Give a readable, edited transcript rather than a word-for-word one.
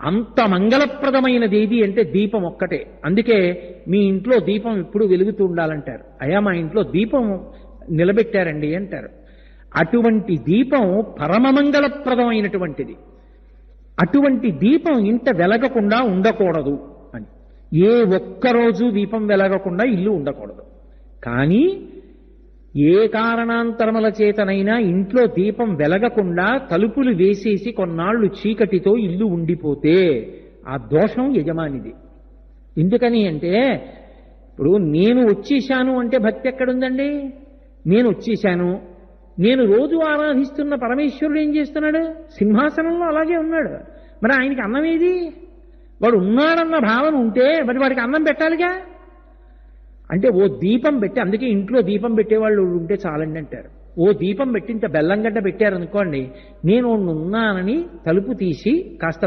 అంత మంగళప్రదమైనది ఏది అంటే దీపం ఒక్కటే. అందుకే మీ ఇంట్లో దీపం ఎప్పుడు వెలుగుతూ ఉండాలంటారు. అయ్యా మా ఇంట్లో దీపం నిలబెట్టారండి అంటారు. అటువంటి దీపం పరమమంగళప్రదమైనటువంటిది. అటువంటి దీపం ఇంట వెలగకుండా ఉండకూడదు అని. ఏ ఒక్కరోజు దీపం వెలగకుండా ఇల్లు ఉండకూడదు. కానీ ఏ కారణాంతరముల చేతనైనా ఇంట్లో దీపం వెలగకుండా తలుపులు వేసేసి కొన్నాళ్లు చీకటితో ఇల్లు ఉండిపోతే ఆ దోషం యజమానిది. ఎందుకని అంటే ఇప్పుడు నేను వచ్చేశాను అంటే భక్తి ఎక్కడుందండి? నేను వచ్చేశాను, నేను రోజు ఆరాధిస్తున్న పరమేశ్వరుడు ఏం చేస్తున్నాడు? సింహాసనంలో అలాగే ఉన్నాడు. మరి ఆయనకి అన్నం ఏది? వాడు ఉన్నాడన్న భావన ఉంటే మరి వాడికి అన్నం పెట్టాలిగా. అంటే ఓ దీపం పెట్టి, అందుకే ఇంట్లో దీపం పెట్టేవాళ్ళు ఉంటే చాలండి అంటారు. ఓ దీపం పెట్టి ఇంత బెల్లంగడ్డ పెట్టారనుకోండి, నేను ఉన్నానని తలుపు తీసి కాస్త